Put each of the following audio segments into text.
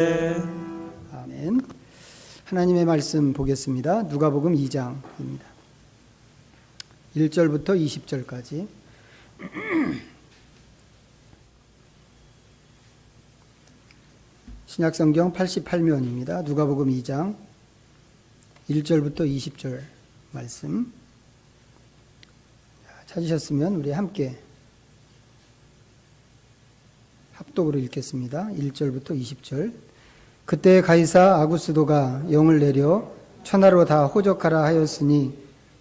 아멘. 하나님의 말씀 보겠습니다. 누가복음 2장입니다. 1절부터 20절까지. 신약성경 88면입니다. 누가복음 2장 1절부터 20절 말씀. 찾으셨으면 우리 함께 합독으로 읽겠습니다. 1절부터 20절. 그때 가이사 아구스도가 영을 내려 천하로 다 호적하라 하였으니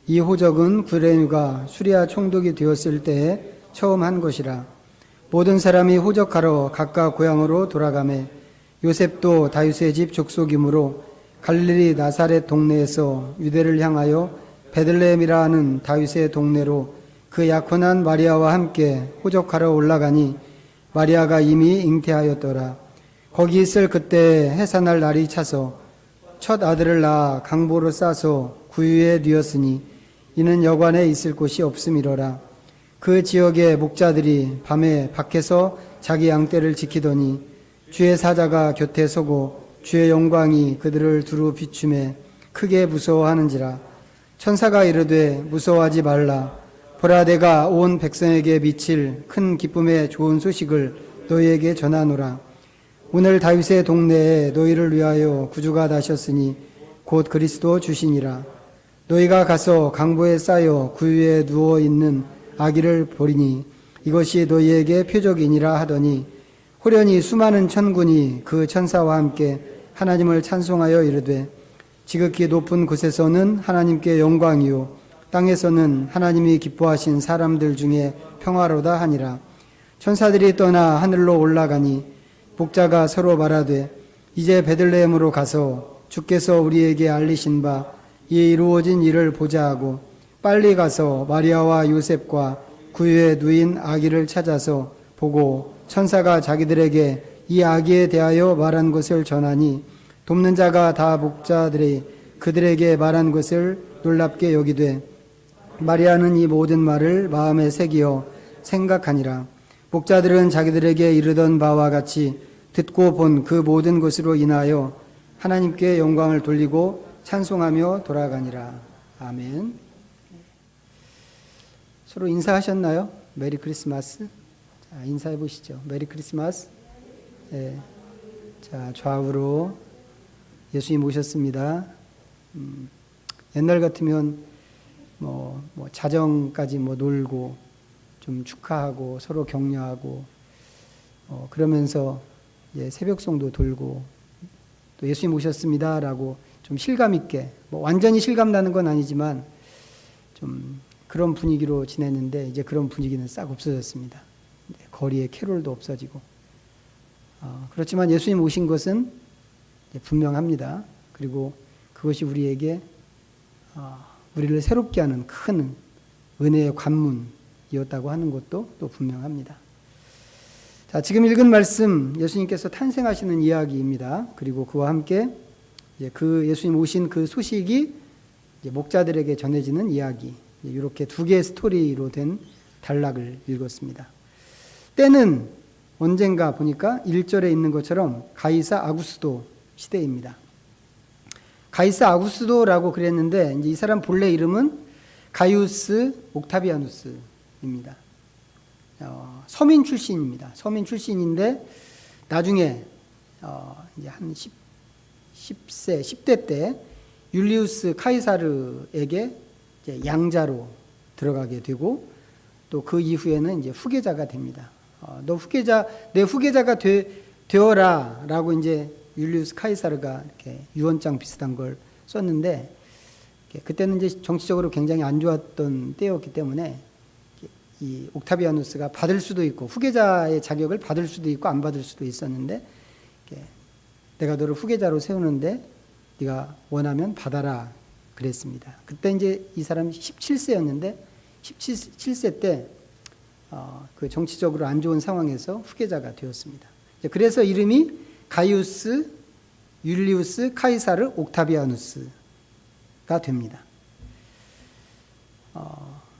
이 호적은 구레누가 수리아 총독이 되었을 때에 처음 한 것이라. 모든 사람이 호적하러 각각 고향으로 돌아가매 요셉도 다윗의 집 족속이므로 갈릴리 나사렛 동네에서 유대를 향하여 베들레헴이라 하는 다윗의 동네로 그 약혼한 마리아와 함께 호적하러 올라가니 마리아가 이미 잉태하였더라. 거기 있을 그때 해산할 날이 차서 첫 아들을 낳아 강보로 싸서 구유에 뉘었으니 이는 여관에 있을 곳이 없음이로라. 그 지역의 목자들이 밤에 밖에서 자기 양떼를 지키더니 주의 사자가 곁에 서고 주의 영광이 그들을 두루 비추매 크게 무서워하는지라. 천사가 이르되 무서워하지 말라. 보라, 내가 온 백성에게 미칠 큰 기쁨의 좋은 소식을 너희에게 전하노라. 오늘 다윗의 동네에 너희를 위하여 구주가 나셨으니 곧 그리스도 주시니라. 너희가 가서 강보에 쌓여 구유에 누워 있는 아기를 보리니 이것이 너희에게 표적이니라 하더니 호련히 수많은 천군이 그 천사와 함께 하나님을 찬송하여 이르되 지극히 높은 곳에서는 하나님께 영광이요 땅에서는 하나님이 기뻐하신 사람들 중에 평화로다 하니라. 천사들이 떠나 하늘로 올라가니 목자가 서로 말하되 이제 베들레헴으로 가서 주께서 우리에게 알리신 바 이 이루어진 일을 보자 하고 빨리 가서 마리아와 요셉과 구유에 누인 아기를 찾아서 보고 천사가 자기들에게 이 아기에 대하여 말한 것을 전하니 돕는 자가 다 목자들이 그들에게 말한 것을 놀랍게 여기되 마리아는 이 모든 말을 마음에 새기어 생각하니라. 목자들은 자기들에게 이르던 바와 같이 듣고 본 그 모든 것으로 인하여 하나님께 영광을 돌리고 찬송하며 돌아가니라. 아멘. 서로 인사하셨나요? 메리 크리스마스. 자, 인사해 보시죠. 메리 크리스마스. 네. 자, 좌우로 예수님 오셨습니다. 옛날 같으면 뭐 자정까지 놀고 좀 축하하고 서로 격려하고 그러면서 새벽송도 돌고 또 예수님 오셨습니다라고 좀 실감 있게 완전히 실감 나는 건 아니지만 좀 그런 분위기로 지냈는데 이제 그런 분위기는 싹 없어졌습니다. 거리에 캐롤도 없어지고 그렇지만 예수님 오신 것은 분명합니다. 그리고 그것이 우리에게 우리를 새롭게 하는 큰 은혜의 관문이었다고 하는 것도 또 분명합니다. 자, 지금 읽은 말씀 예수님께서 탄생하시는 이야기입니다. 그리고 그와 함께 그 예수님 오신 그 소식이 목자들에게 전해지는 이야기, 이렇게 두 개의 스토리로 된 단락을 읽었습니다. 때는 언젠가 보니까 1절에 있는 것처럼 가이사 아구스도 시대입니다. 가이사 아구스도라고 그랬는데 이제 이 사람 본래 이름은 가이우스 옥타비아누스입니다. 서민 출신입니다. 서민 출신인데 나중에 이제 한 10대 때 율리우스 카이사르에게 이제 양자로 들어가게 되고 또 그 이후에는 이제 후계자가 됩니다. 내 후계자가 되어라라고 이제 율리우스 카이사르가 이렇게 유언장 비슷한 걸 썼는데 그때는 이제 정치적으로 굉장히 안 좋았던 때였기 때문에 이 옥타비아누스가 받을 수도 있고 후계자의 자격을 받을 수도 있고 안 받을 수도 있었는데 내가 너를 후계자로 세우는데 네가 원하면 받아라 그랬습니다. 그때 이제 이 사람이 17세였는데 17세 때 그 정치적으로 안 좋은 상황에서 후계자가 되었습니다. 그래서 이름이 가이우스 율리우스 카이사르 옥타비아누스가 됩니다.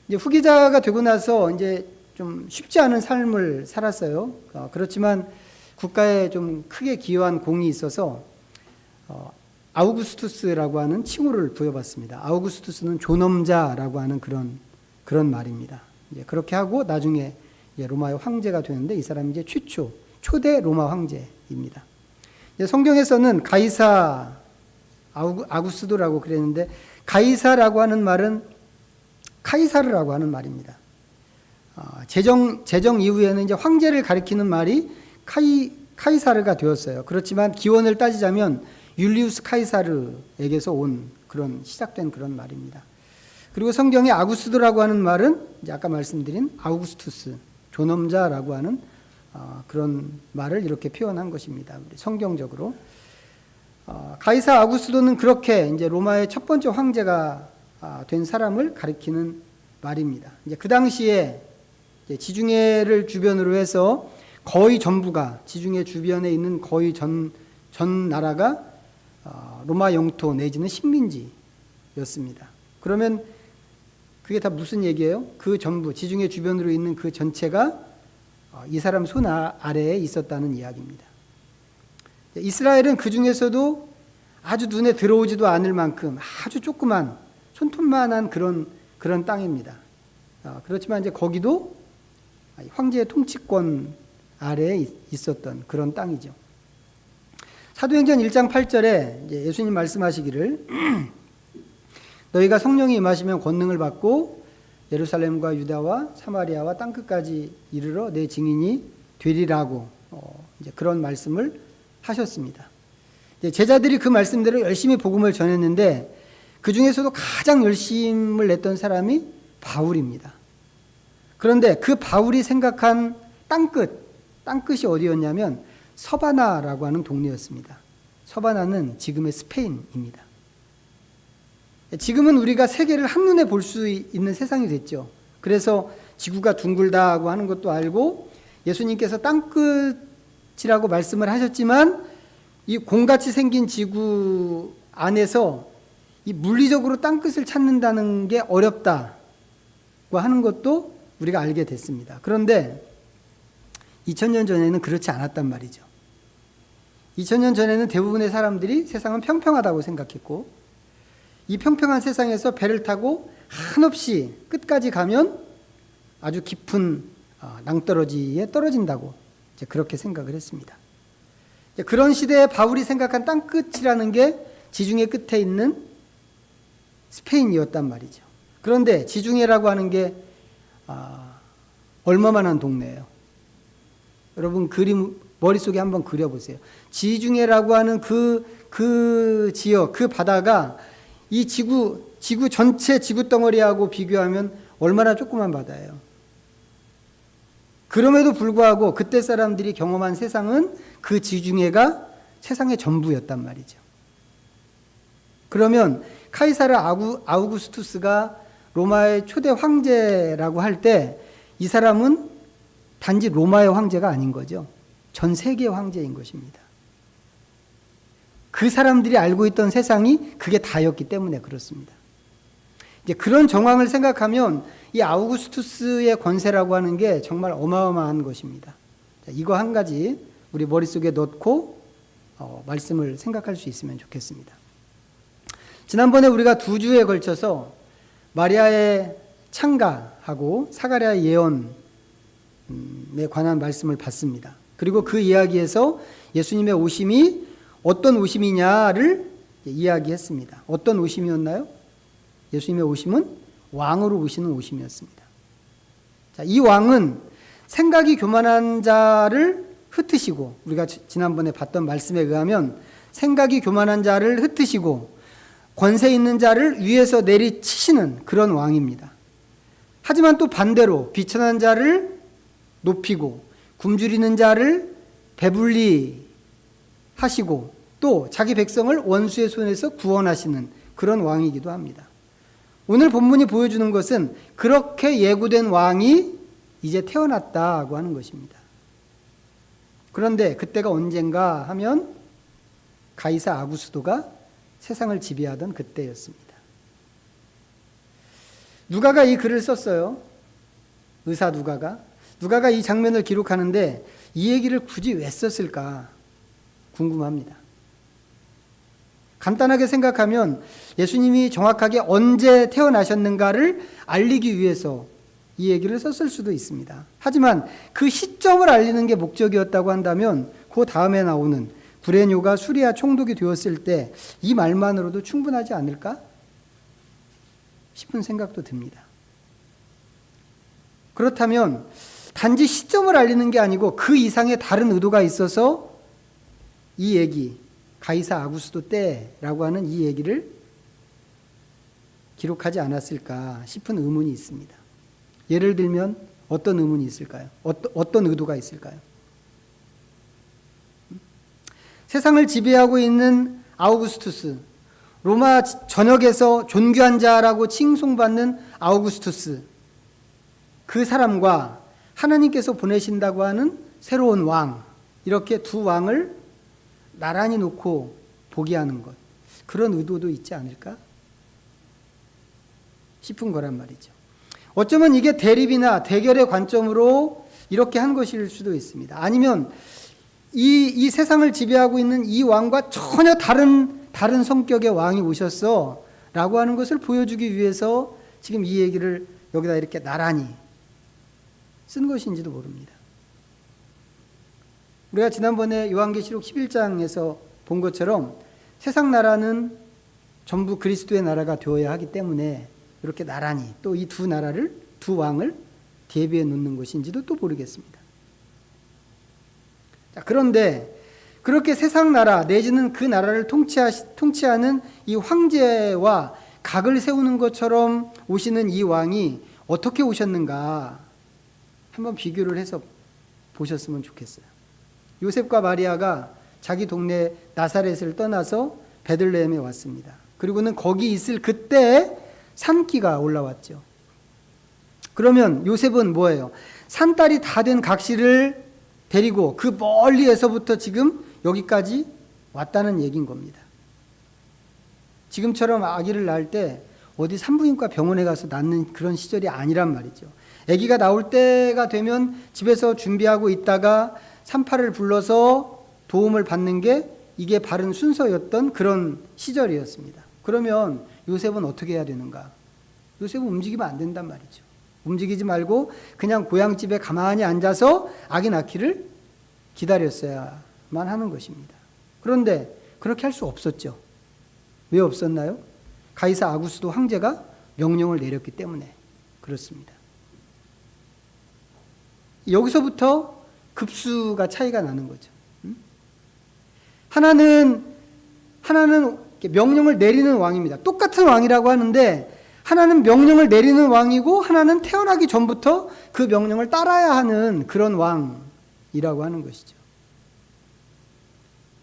이제 후계자가 되고 나서 이제 좀 쉽지 않은 삶을 살았어요. 그렇지만 국가에 좀 크게 기여한 공이 있어서 아우구스투스라고 하는 칭호를 부여받습니다. 아우구스투스는 존엄자라고 하는 그런 말입니다. 이제 그렇게 하고 나중에 로마의 황제가 되는데 이 사람이 이제 초대 로마 황제입니다. 성경에서는 가이사 아구스도라고 그랬는데 가이사라고 하는 말은 카이사르라고 하는 말입니다. 제정 이후에는 이제 황제를 가리키는 말이 카이사르가 되었어요. 그렇지만 기원을 따지자면 율리우스 카이사르에게서 온 시작된 그런 말입니다. 그리고 성경에 아구스도라고 하는 말은 이제 아까 말씀드린 아우구스투스, 존엄자라고 하는 그런 말을 이렇게 표현한 것입니다. 성경적으로. 가이사 아구스도는 그렇게 이제 로마의 첫 번째 황제가 된 사람을 가리키는 말입니다. 이제 그 당시에 지중해를 주변으로 해서 거의 전부가 지중해 주변에 있는 거의 전 나라가 로마 영토 내지는 식민지였습니다. 그러면 그게 다 무슨 얘기예요? 그 전부 지중해 주변으로 있는 그 전체가 이 사람 손 아래에 있었다는 이야기입니다. 이스라엘은 그 중에서도 아주 눈에 들어오지도 않을 만큼 아주 조그만 손톱만한 그런 땅입니다. 그렇지만 이제 거기도 황제의 통치권 아래에 있었던 그런 땅이죠. 사도행전 1장 8절에 예수님 말씀하시기를 너희가 성령이 임하시면 권능을 받고 예루살렘과 유다와 사마리아와 땅끝까지 이르러 내 증인이 되리라고 이제 그런 말씀을 하셨습니다. 제자들이 그 말씀대로 열심히 복음을 전했는데 그 중에서도 가장 열심을 냈던 사람이 바울입니다. 그런데 그 바울이 생각한 땅끝이 어디였냐면 서바나라고 하는 동네였습니다. 서바나는 지금의 스페인입니다. 지금은 우리가 세계를 한눈에 볼 수 있는 세상이 됐죠. 그래서 지구가 둥글다고 하는 것도 알고 예수님께서 땅끝이라고 말씀을 하셨지만 이 공같이 생긴 지구 안에서 이 물리적으로 땅끝을 찾는다는 게 어렵다고 하는 것도 우리가 알게 됐습니다. 그런데 2000년 전에는 그렇지 않았단 말이죠. 2000년 전에는 대부분의 사람들이 세상은 평평하다고 생각했고 이 평평한 세상에서 배를 타고 한없이 끝까지 가면 아주 깊은 낭떠러지에 떨어진다고 이제 그렇게 생각을 했습니다. 그런 시대에 바울이 생각한 땅끝이라는 게 지중해 끝에 있는 스페인이었단 말이죠. 그런데 지중해라고 하는 게 얼마만한 동네예요. 여러분 그림 머릿속에 한번 그려보세요. 지중해라고 하는 그 지역, 그 바다가 이 지구 전체 지구 덩어리하고 비교하면 얼마나 조그만 바다예요. 그럼에도 불구하고 그때 사람들이 경험한 세상은 그 지중해가 세상의 전부였단 말이죠. 그러면 카이사르 아우구스투스가 로마의 초대 황제라고 할 때 이 사람은 단지 로마의 황제가 아닌 거죠. 전 세계의 황제인 것입니다. 그 사람들이 알고 있던 세상이 그게 다였기 때문에 그렇습니다. 이제 그런 정황을 생각하면 이 아우구스투스의 권세라고 하는 게 정말 어마어마한 것입니다. 자, 이거 한 가지 우리 머릿속에 넣고 말씀을 생각할 수 있으면 좋겠습니다. 지난번에 우리가 2주에 걸쳐서 마리아의 창가하고 사가랴의 예언에 관한 말씀을 봤습니다. 그리고 그 이야기에서 예수님의 오심이 어떤 오심이냐를 이야기했습니다. 어떤 오심이었나요? 예수님의 오심은 왕으로 오시는 오심이었습니다. 자, 이 왕은 생각이 교만한 자를 흩으시고, 우리가 지난번에 봤던 말씀에 의하면 생각이 교만한 자를 흩으시고 권세 있는 자를 위에서 내리치시는 그런 왕입니다. 하지만 또 반대로 비천한 자를 높이고 굶주리는 자를 배불리 하시고 또 자기 백성을 원수의 손에서 구원하시는 그런 왕이기도 합니다. 오늘 본문이 보여주는 것은 그렇게 예고된 왕이 이제 태어났다고 하는 것입니다. 그런데 그때가 언젠가 하면 가이사 아구스도가 세상을 지배하던 그때였습니다. 누가가 이 글을 썼어요. 의사 누가가 이 장면을 기록하는데 이 얘기를 굳이 왜 썼을까 궁금합니다. 간단하게 생각하면 예수님이 정확하게 언제 태어나셨는가를 알리기 위해서 이 얘기를 썼을 수도 있습니다. 하지만 그 시점을 알리는 게 목적이었다고 한다면 그 다음에 나오는 구레뇨가 수리아 총독이 되었을 때 이 말만으로도 충분하지 않을까 싶은 생각도 듭니다. 그렇다면 단지 시점을 알리는 게 아니고 그 이상의 다른 의도가 있어서 이 얘기, 가이사 아구스도 때라고 하는 이 얘기를 기록하지 않았을까 싶은 의문이 있습니다. 예를 들면 어떤 의문이 있을까요? 어떤 의도가 있을까요? 세상을 지배하고 있는 아우구스투스, 로마 전역에서 존귀한 자라고 칭송받는 아우구스투스, 그 사람과 하나님께서 보내신다고 하는 새로운 왕, 이렇게 두 왕을 나란히 놓고 보게 하는 것, 그런 의도도 있지 않을까 싶은 거란 말이죠. 어쩌면 이게 대립이나 대결의 관점으로 이렇게 한 것일 수도 있습니다. 아니면 이 세상을 지배하고 있는 이 왕과 전혀 다른 성격의 왕이 오셨어 라고 하는 것을 보여주기 위해서 지금 이 얘기를 여기다 이렇게 나란히 쓴 것인지도 모릅니다. 우리가 지난번에 요한계시록 11장에서 본 것처럼 세상 나라는 전부 그리스도의 나라가 되어야 하기 때문에 이렇게 나란히 또 이 두 왕을 대비해 놓는 것인지도 또 모르겠습니다. 자, 그런데 그렇게 세상 나라 내지는 그 나라를 통치하는 이 황제와 각을 세우는 것처럼 오시는 이 왕이 어떻게 오셨는가 한번 비교를 해서 보셨으면 좋겠어요. 요셉과 마리아가 자기 동네 나사렛을 떠나서 베들레헴에 왔습니다. 그리고는 거기 있을 그때 산기가 올라왔죠. 그러면 요셉은 뭐예요? 산딸이 다 된 각시를 데리고 그 멀리에서부터 지금 여기까지 왔다는 얘기인 겁니다. 지금처럼 아기를 낳을 때 어디 산부인과 병원에 가서 낳는 그런 시절이 아니란 말이죠. 아기가 나올 때가 되면 집에서 준비하고 있다가 산파를 불러서 도움을 받는 게 이게 바른 순서였던 그런 시절이었습니다. 그러면 요셉은 어떻게 해야 되는가? 요셉은 움직이면 안 된단 말이죠. 움직이지 말고 그냥 고향집에 가만히 앉아서 아기 낳기를 기다렸어야만 하는 것입니다. 그런데 그렇게 할 수 없었죠. 왜 없었나요? 가이사 아구스도 황제가 명령을 내렸기 때문에 그렇습니다. 여기서부터 급수가 차이가 나는 거죠. 하나는 명령을 내리는 왕입니다. 똑같은 왕이라고 하는데 하나는 명령을 내리는 왕이고 하나는 태어나기 전부터 그 명령을 따라야 하는 그런 왕이라고 하는 것이죠.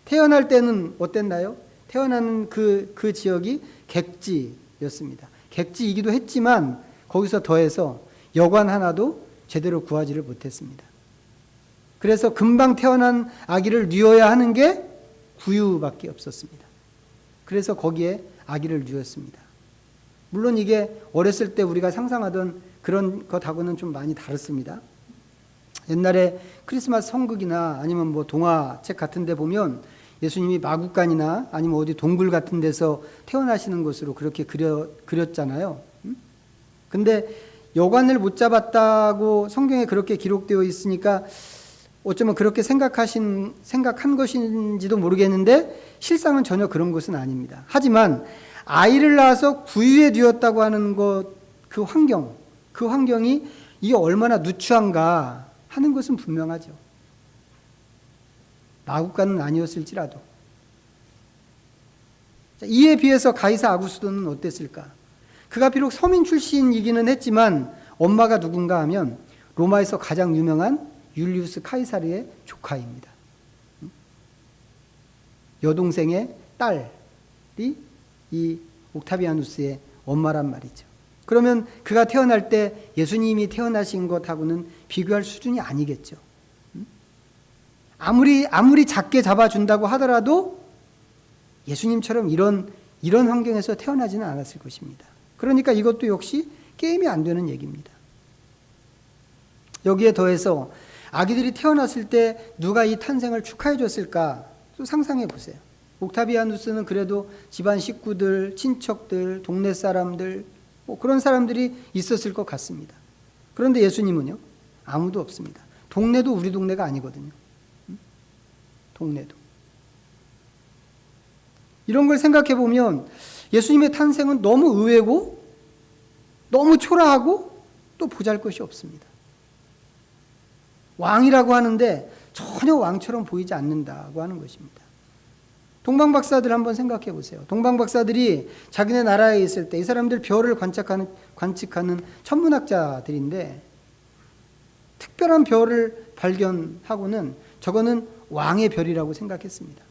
태어날 때는 어땠나요? 태어나는 그 지역이 객지였습니다. 객지이기도 했지만 거기서 더해서 여관 하나도 제대로 구하지를 못했습니다. 그래서 금방 태어난 아기를 뉘어야 하는 게 구유밖에 없었습니다. 그래서 거기에 아기를 뉘었습니다. 물론 이게 어렸을 때 우리가 상상하던 그런 것하고는 좀 많이 다릅니다. 옛날에 크리스마스 성극이나 아니면 뭐 동화책 같은 데 보면 예수님이 마구간이나 아니면 어디 동굴 같은 데서 태어나시는 것으로 그렇게 그렸잖아요. 근데 여관을 못 잡았다고 성경에 그렇게 기록되어 있으니까 어쩌면 그렇게 생각한 것인지도 모르겠는데 실상은 전혀 그런 것은 아닙니다. 하지만 아이를 낳아서 구유에 뉘었다고 하는 것, 그 환경이 이게 얼마나 누추한가 하는 것은 분명하죠. 마구간은 아니었을지라도. 이에 비해서 가이사 아구스도는 어땠을까? 그가 비록 서민 출신이기는 했지만 엄마가 누군가 하면 로마에서 가장 유명한 율리우스 카이사르의 조카입니다. 여동생의 딸이 이 옥타비아누스의 엄마란 말이죠. 그러면 그가 태어날 때 예수님이 태어나신 것하고는 비교할 수준이 아니겠죠. 아무리 작게 잡아준다고 하더라도 예수님처럼 이런 환경에서 태어나지는 않았을 것입니다. 그러니까 이것도 역시 게임이 안 되는 얘기입니다. 여기에 더해서 아기들이 태어났을 때 누가 이 탄생을 축하해 줬을까? 또 상상해 보세요. 옥타비아누스는 그래도 집안 식구들, 친척들, 동네 사람들, 뭐 그런 사람들이 있었을 것 같습니다. 그런데 예수님은요, 아무도 없습니다. 동네도 우리 동네가 아니거든요. 동네도. 이런 걸 생각해 보면 예수님의 탄생은 너무 의외고 너무 초라하고 또 보잘것이 없습니다. 왕이라고 하는데 전혀 왕처럼 보이지 않는다고 하는 것입니다. 동방박사들 한번 생각해 보세요. 동방박사들이 자기네 나라에 있을 때 이 사람들 별을 관측하는 천문학자들인데 특별한 별을 발견하고는 저거는 왕의 별이라고 생각했습니다.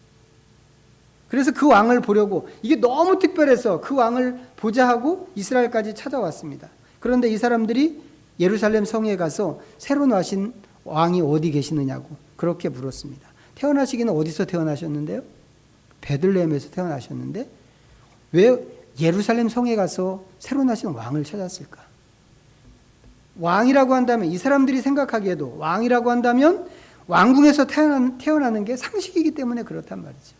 그래서 그 왕을 보려고 이게 너무 특별해서 그 왕을 보자 하고 이스라엘까지 찾아왔습니다. 그런데 이 사람들이 예루살렘 성에 가서 새로 나신 왕이 어디 계시느냐고 그렇게 물었습니다. 태어나시기는 어디서 태어나셨는데요? 베들레헴에서 태어나셨는데 왜 예루살렘 성에 가서 새로 나신 왕을 찾았을까? 왕이라고 한다면 이 사람들이 생각하기에도 왕이라고 한다면 왕궁에서 태어나는 게 상식이기 때문에 그렇단 말이죠.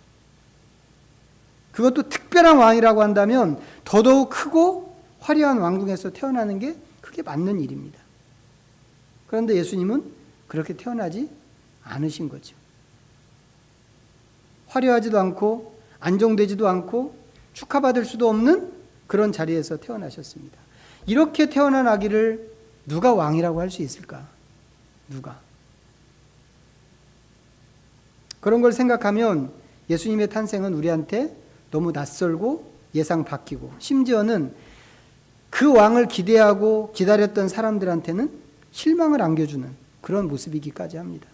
그것도 특별한 왕이라고 한다면 더더욱 크고 화려한 왕궁에서 태어나는 게 그게 맞는 일입니다. 그런데 예수님은 그렇게 태어나지 않으신 거죠. 화려하지도 않고 안정되지도 않고 축하받을 수도 없는 그런 자리에서 태어나셨습니다. 이렇게 태어난 아기를 누가 왕이라고 할 수 있을까? 누가? 그런 걸 생각하면 예수님의 탄생은 우리한테 너무 낯설고 예상 바뀌고 심지어는 그 왕을 기대하고 기다렸던 사람들한테는 실망을 안겨주는 그런 모습이기까지 합니다.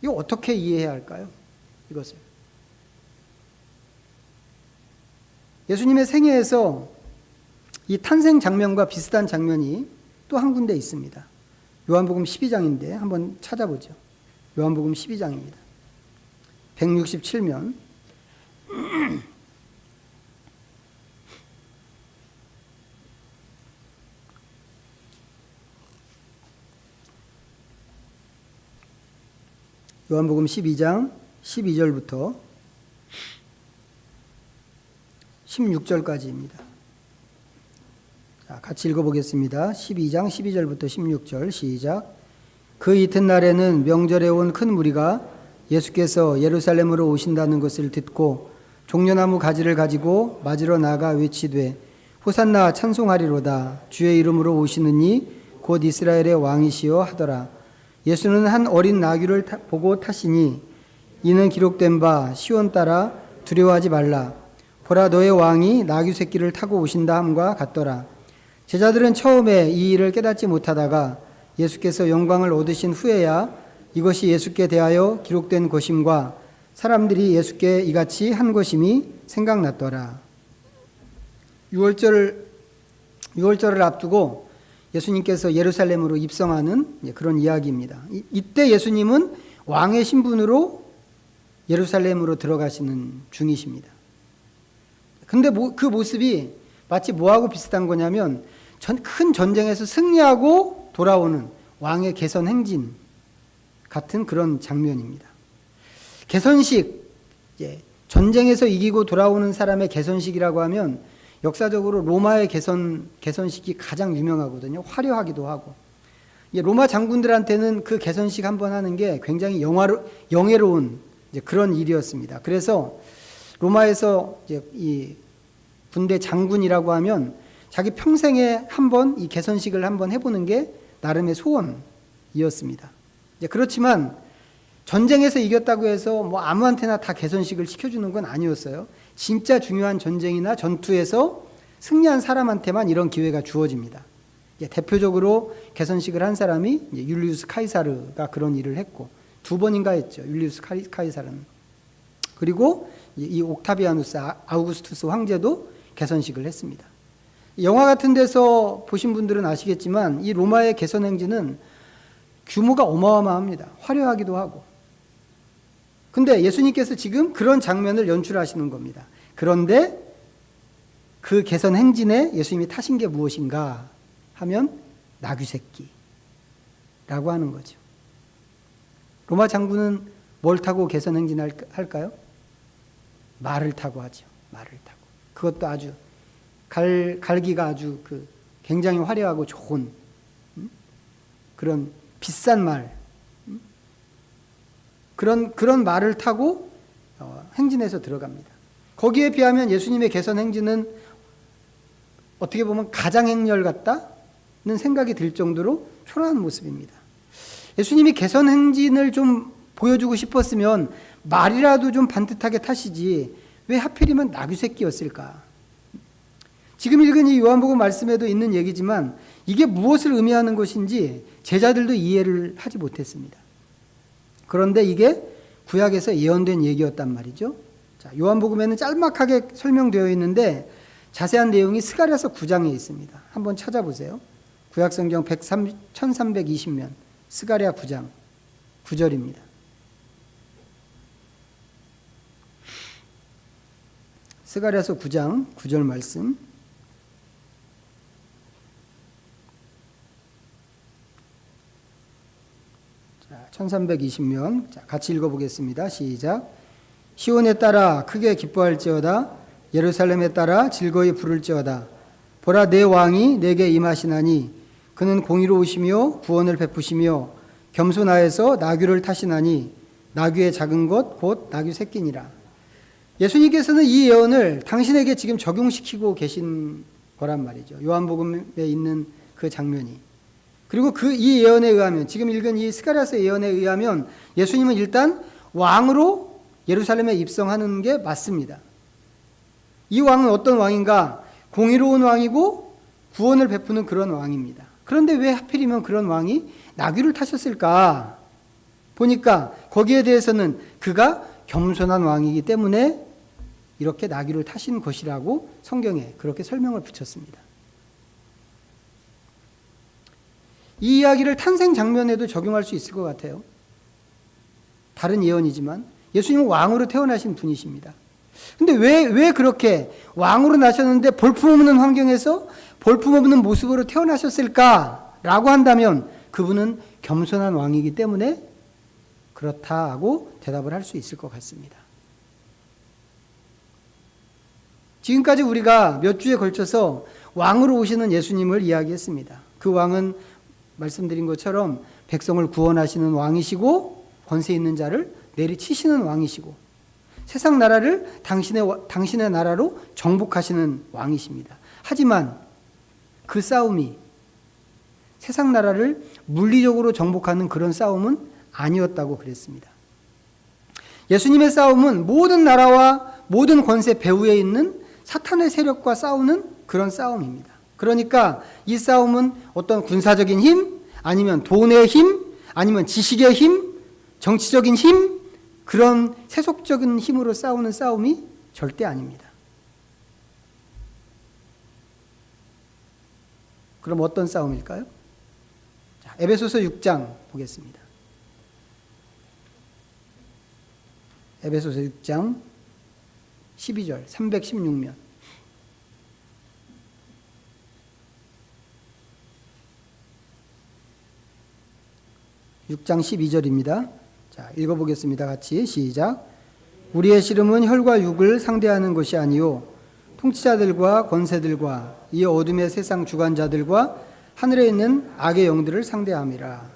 이거 어떻게 이해해야 할까요? 이것을. 예수님의 생애에서 이 탄생 장면과 비슷한 장면이 또 한 군데 있습니다. 요한복음 12장인데 한번 찾아보죠. 요한복음 12장입니다. 167면 요한복음 12장 12절부터 16절까지입니다. 자, 같이 읽어보겠습니다. 12장 12절부터 16절 시작. 그 이튿날에는 명절에 온 큰 무리가 예수께서 예루살렘으로 오신다는 것을 듣고 종려나무 가지를 가지고 맞으러 나가 외치되 호산나 찬송하리로다 주의 이름으로 오시는 이 곧 이스라엘의 왕이시여 하더라. 예수는 한 어린 나귀를 보고 타시니 이는 기록된 바 시온 따라 두려워하지 말라. 보라 너의 왕이 나귀 새끼를 타고 오신다 함과 같더라. 제자들은 처음에 이 일을 깨닫지 못하다가 예수께서 영광을 얻으신 후에야 이것이 예수께 대하여 기록된 것임과 사람들이 예수께 이같이 한 것임이 생각났더라. 6월절을 앞두고 예수님께서 예루살렘으로 입성하는 그런 이야기입니다. 이때 예수님은 왕의 신분으로 예루살렘으로 들어가시는 중이십니다. 근데 그 모습이 마치 뭐하고 비슷한 거냐면 큰 전쟁에서 승리하고 돌아오는 왕의 개선 행진 같은 그런 장면입니다. 개선식, 전쟁에서 이기고 돌아오는 사람의 개선식이라고 하면 역사적으로 로마의 개선식이 가장 유명하거든요. 화려하기도 하고. 로마 장군들한테는 그 개선식 한번 하는 게 굉장히 영예로운 그런 일이었습니다. 그래서 로마에서 이 군대 장군이라고 하면 자기 평생에 한번 이 개선식을 한번 해보는 게 나름의 소원이었습니다. 그렇지만 전쟁에서 이겼다고 해서 뭐 아무한테나 다 개선식을 시켜주는 건 아니었어요. 진짜 중요한 전쟁이나 전투에서 승리한 사람한테만 이런 기회가 주어집니다. 대표적으로 개선식을 한 사람이 율리우스 카이사르가 그런 일을 했고 2번인가 했죠. 율리우스 카이사르는. 그리고 이 옥타비아누스 아우구스투스 황제도 개선식을 했습니다. 영화 같은 데서 보신 분들은 아시겠지만 이 로마의 개선 행진은 규모가 어마어마합니다. 화려하기도 하고. 근데 예수님께서 지금 그런 장면을 연출하시는 겁니다. 그런데 그 개선 행진에 예수님이 타신 게 무엇인가 하면 나귀 새끼. 라고 하는 거죠. 로마 장군은 뭘 타고 개선 행진할까요? 말을 타고 하죠. 말을 타고. 그것도 아주 갈기가 아주 굉장히 화려하고 좋은 그런 비싼 말, 그런 말을 타고 행진해서 들어갑니다. 거기에 비하면 예수님의 개선 행진은 어떻게 보면 가장행렬 같다는 생각이 들 정도로 초라한 모습입니다. 예수님이 개선 행진을 좀 보여주고 싶었으면 말이라도 좀 반듯하게 타시지 왜 하필이면 나귀 새끼였을까? 지금 읽은 이 요한복음 말씀에도 있는 얘기지만 이게 무엇을 의미하는 것인지 제자들도 이해를 하지 못했습니다. 그런데 이게 구약에서 예언된 얘기였단 말이죠. 자, 요한복음에는 짤막하게 설명되어 있는데 자세한 내용이 스가랴서 9장에 있습니다. 한번 찾아보세요. 구약성경 1320면 스가랴 9장 9절입니다. 스가랴서 9장 9절 말씀. 자, 1320면 같이 읽어보겠습니다. 시작. 시온에 따라 크게 기뻐할지어다. 예루살렘에 따라 즐거이 부를지어다. 보라, 내 왕이 내게 임하시나니 그는 공의로우시며 구원을 베푸시며 겸손하여서 나귀를 타시나니 나귀의 작은 것 곧 나귀 새끼니라. 예수님께서는 이 예언을 당신에게 지금 적용시키고 계신 거란 말이죠. 요한복음에 있는 그 장면이. 그리고 이 예언에 의하면, 지금 읽은 이 스가랴서 예언에 의하면 예수님은 일단 왕으로 예루살렘에 입성하는 게 맞습니다. 이 왕은 어떤 왕인가? 공의로운 왕이고 구원을 베푸는 그런 왕입니다. 그런데 왜 하필이면 그런 왕이 나귀를 타셨을까? 보니까 거기에 대해서는 그가 겸손한 왕이기 때문에 이렇게 나귀를 타신 것이라고 성경에 그렇게 설명을 붙였습니다. 이 이야기를 탄생 장면에도 적용할 수 있을 것 같아요. 다른 예언이지만 예수님은 왕으로 태어나신 분이십니다. 근데 왜 그렇게 왕으로 나셨는데 볼품없는 환경에서 볼품없는 모습으로 태어나셨을까라고 한다면 그분은 겸손한 왕이기 때문에 그렇다 하고 대답을 할 수 있을 것 같습니다. 지금까지 우리가 몇 주에 걸쳐서 왕으로 오시는 예수님을 이야기했습니다. 그 왕은 말씀드린 것처럼 백성을 구원하시는 왕이시고 권세 있는 자를 내리치시는 왕이시고 세상 나라를 당신의 나라로 정복하시는 왕이십니다. 하지만 그 싸움이 세상 나라를 물리적으로 정복하는 그런 싸움은 아니었다고 그랬습니다. 예수님의 싸움은 모든 나라와 모든 권세 배후에 있는 사탄의 세력과 싸우는 그런 싸움입니다. 그러니까 이 싸움은 어떤 군사적인 힘, 아니면 돈의 힘, 아니면 지식의 힘, 정치적인 힘, 그런 세속적인 힘으로 싸우는 싸움이 절대 아닙니다. 그럼 어떤 싸움일까요? 자, 에베소서 6장 보겠습니다. 에베소서 6장 12절 316면 (6장 12절입니다) 자, 읽어보겠습니다. 같이 시작. 우리의 씨름은 혈과 육을 상대하는 것이 아니요 통치자들과 권세들과 이 어둠의 세상 주관자들과 하늘에 있는 악의 영들을 상대함이라.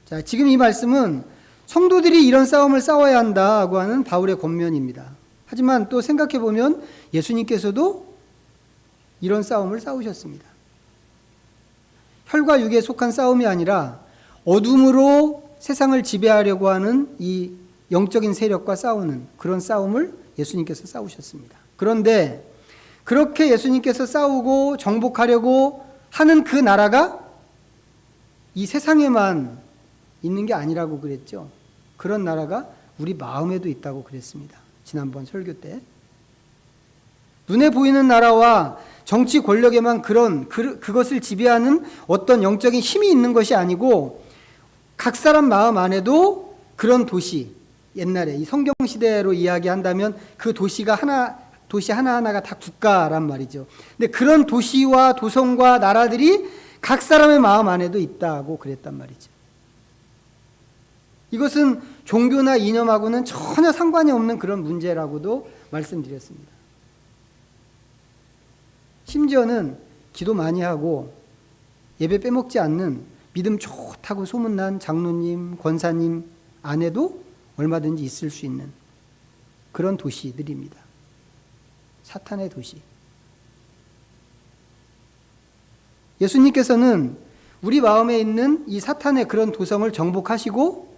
자, 지금 이 말씀은 성도들이 이런 싸움을 싸워야 한다고 하는 바울의 권면입니다. 하지만 또 생각해보면 예수님께서도 이런 싸움을 싸우셨습니다. 혈과 육에 속한 싸움이 아니라 어둠으로 세상을 지배하려고 하는 이 영적인 세력과 싸우는 그런 싸움을 예수님께서 싸우셨습니다. 그런데 그렇게 예수님께서 싸우고 정복하려고 하는 그 나라가 이 세상에만 있는 게 아니라고 그랬죠. 그런 나라가 우리 마음에도 있다고 그랬습니다. 지난번 설교 때. 눈에 보이는 나라와 정치 권력에만 그것을 지배하는 어떤 영적인 힘이 있는 것이 아니고 각 사람 마음 안에도 그런 도시, 옛날에 이 성경 시대로 이야기한다면 그 도시 하나하나가 다 국가란 말이죠. 근데 그런 도시와 도성과 나라들이 각 사람의 마음 안에도 있다고 그랬단 말이죠. 이것은 종교나 이념하고는 전혀 상관이 없는 그런 문제라고도 말씀드렸습니다. 심지어는 기도 많이 하고 예배 빼먹지 않는 믿음 좋다고 소문난 장로님, 권사님 안에도 얼마든지 있을 수 있는 그런 도시들입니다. 사탄의 도시. 예수님께서는 우리 마음에 있는 이 사탄의 그런 도성을 정복하시고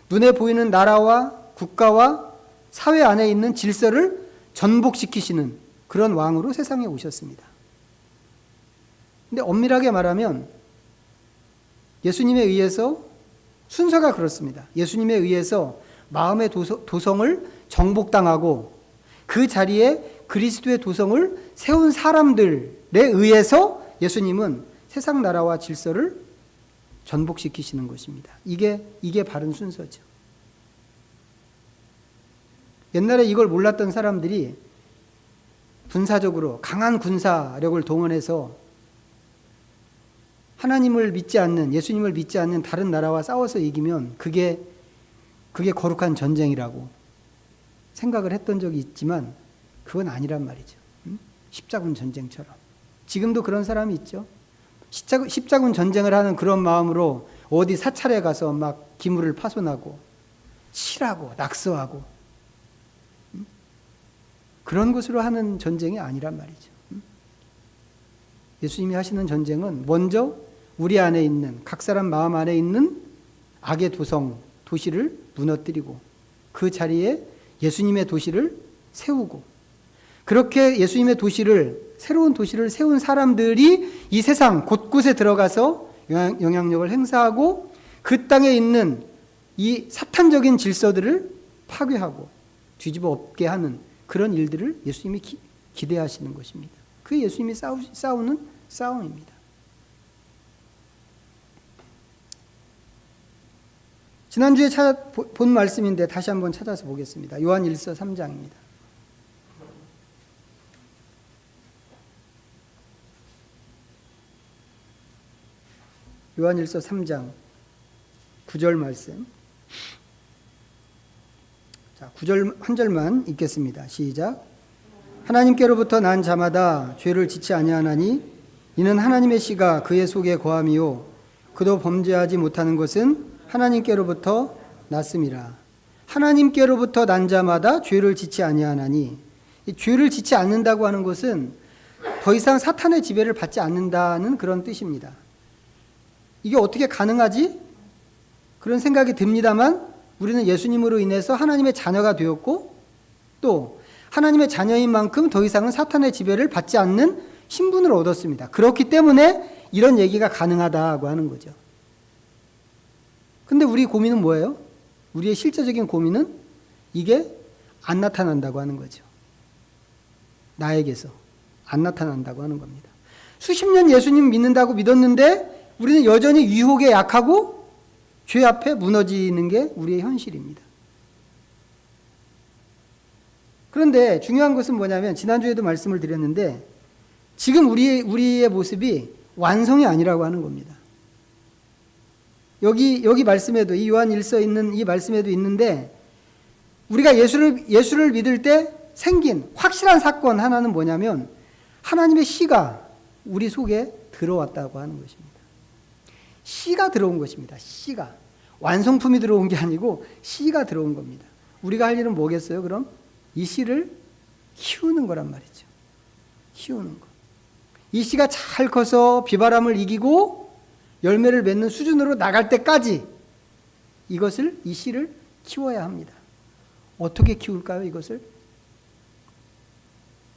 눈에 보이는 나라와 국가와 사회 안에 있는 질서를 전복시키시는 그런 왕으로 세상에 오셨습니다. 근데 엄밀하게 말하면 예수님에 의해서 순서가 그렇습니다. 예수님에 의해서 마음의 도성을 정복당하고 그 자리에 그리스도의 도성을 세운 사람들에 의해서 예수님은 세상 나라와 질서를 전복시키시는 것입니다. 이게 바른 순서죠. 옛날에 이걸 몰랐던 사람들이 군사적으로 강한 군사력을 동원해서 하나님을 믿지 않는, 예수님을 믿지 않는 다른 나라와 싸워서 이기면 그게 거룩한 전쟁이라고 생각을 했던 적이 있지만 그건 아니란 말이죠. 십자군 전쟁처럼. 지금도 그런 사람이 있죠. 십자군 전쟁을 하는 그런 마음으로 어디 사찰에 가서 막 기물을 파손하고 칠하고 낙서하고 그런 것으로 하는 전쟁이 아니란 말이죠. 예수님이 하시는 전쟁은 먼저 우리 안에 있는, 각 사람 마음 안에 있는 악의 도시를 무너뜨리고 그 자리에 예수님의 도시를 세우고, 그렇게 예수님의 새로운 도시를 세운 사람들이 이 세상 곳곳에 들어가서 영향력을 행사하고 그 땅에 있는 이 사탄적인 질서들을 파괴하고 뒤집어 엎게 하는 그런 일들을 예수님이 기대하시는 것입니다. 그게 예수님이 싸우는 싸움입니다. 지난주에 본 말씀인데 다시 한번 찾아서 보겠습니다. 요한 1서 3장입니다. 요한 1서 3장 9절 말씀. 자, 9절 한 절만 읽겠습니다. 시작. 하나님께로부터 난 자마다 죄를 짓지 아니하나니 이는 하나님의 씨가 그의 속에 거함이요 그도 범죄하지 못하는 것은 하나님께로부터 났음이라. 하나님께로부터 난 자마다 죄를 짓지 아니하나니, 이 죄를 짓지 않는다고 하는 것은 더 이상 사탄의 지배를 받지 않는다는 그런 뜻입니다. 이게 어떻게 가능하지? 그런 생각이 듭니다만 우리는 예수님으로 인해서 하나님의 자녀가 되었고 또 하나님의 자녀인 만큼 더 이상은 사탄의 지배를 받지 않는 신분을 얻었습니다. 그렇기 때문에 이런 얘기가 가능하다고 하는 거죠. 근데 우리 고민은 뭐예요? 우리의 실제적인 고민은 이게 안 나타난다고 하는 거죠. 나에게서 안 나타난다고 하는 겁니다. 수십 년 예수님 믿는다고 믿었는데 우리는 여전히 유혹에 약하고 죄 앞에 무너지는 게 우리의 현실입니다. 그런데 중요한 것은 뭐냐면 지난주에도 말씀을 드렸는데 지금 우리의 모습이 완성이 아니라고 하는 겁니다. 여기 말씀에도 이 요한 1서에 있는 이 말씀에도 있는데 우리가 예수를 믿을 때 생긴 확실한 사건 하나는 뭐냐면 하나님의 씨가 우리 속에 들어왔다고 하는 것입니다. 씨가 들어온 것입니다. 씨가. 완성품이 들어온 게 아니고 씨가 들어온 겁니다. 우리가 할 일은 뭐겠어요? 그럼 이 씨를 키우는 거란 말이죠. 키우는 거. 이 씨가 잘 커서 비바람을 이기고 열매를 맺는 수준으로 나갈 때까지 이 씨를 키워야 합니다. 어떻게 키울까요, 이것을?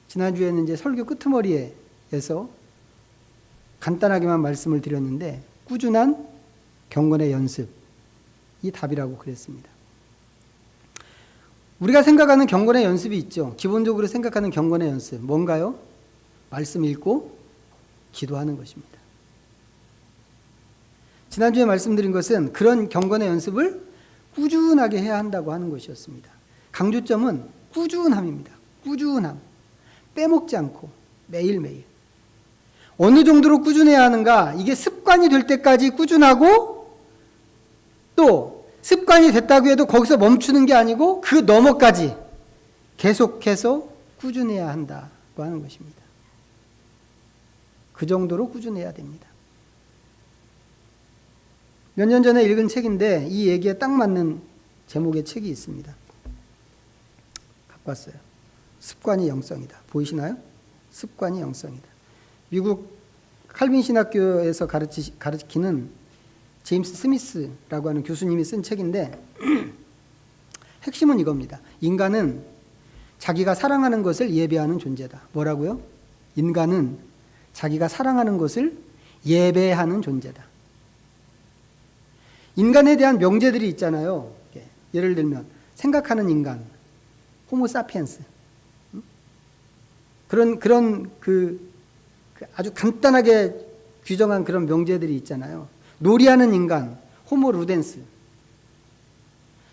지난주에는 이제 설교 끄트머리에서 간단하게만 말씀을 드렸는데 꾸준한 경건의 연습이 답이라고 그랬습니다. 우리가 생각하는 경건의 연습이 있죠. 기본적으로 생각하는 경건의 연습. 뭔가요? 말씀 읽고 기도하는 것입니다. 지난주에 말씀드린 것은 그런 경건의 연습을 꾸준하게 해야 한다고 하는 것이었습니다. 강조점은 꾸준함입니다. 꾸준함. 빼먹지 않고 매일매일. 어느 정도로 꾸준해야 하는가? 이게 습관이 될 때까지 꾸준하고 또 습관이 됐다고 해도 거기서 멈추는 게 아니고 그 너머까지 계속해서 꾸준해야 한다고 하는 것입니다. 그 정도로 꾸준해야 됩니다. 몇 년 전에 읽은 책인데 이 얘기에 딱 맞는 제목의 책이 있습니다. 갖고 왔어요. 습관이 영성이다. 보이시나요? 습관이 영성이다. 미국 칼빈 신학교에서 가르치는 제임스 스미스라고 하는 교수님이 쓴 책인데 핵심은 이겁니다. 인간은 자기가 사랑하는 것을 예배하는 존재다. 뭐라고요? 인간은 자기가 사랑하는 것을 예배하는 존재다. 인간에 대한 명제들이 있잖아요. 예를 들면 생각하는 인간, 호모 사피엔스. 그런 아주 간단하게 규정한 그런 명제들이 있잖아요. 놀이하는 인간, 호모 루덴스.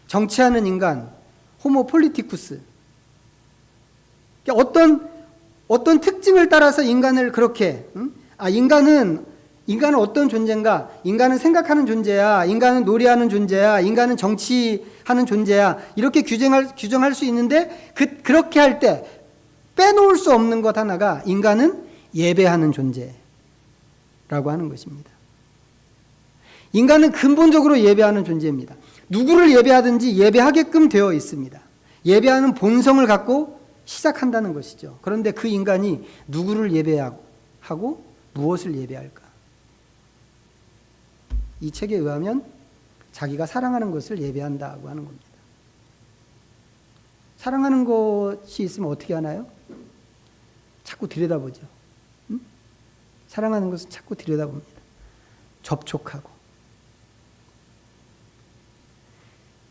정치하는 인간, 호모 폴리티쿠스. 어떤 특징을 따라서 인간을 그렇게, 인간은 어떤 존재인가? 인간은 생각하는 존재야. 인간은 놀이하는 존재야. 인간은 정치하는 존재야. 이렇게 규정할 수 있는데 그렇게 할 때 빼놓을 수 없는 것 하나가 인간은 예배하는 존재라고 하는 것입니다. 인간은 근본적으로 예배하는 존재입니다. 누구를 예배하든지 예배하게끔 되어 있습니다. 예배하는 본성을 갖고 시작한다는 것이죠. 그런데 그 인간이 누구를 예배하고 무엇을 예배할까? 이 책에 의하면 자기가 사랑하는 것을 예배한다고 하는 겁니다. 사랑하는 것이 있으면 어떻게 하나요? 자꾸 들여다보죠. 사랑하는 것은 자꾸 들여다봅니다. 접촉하고.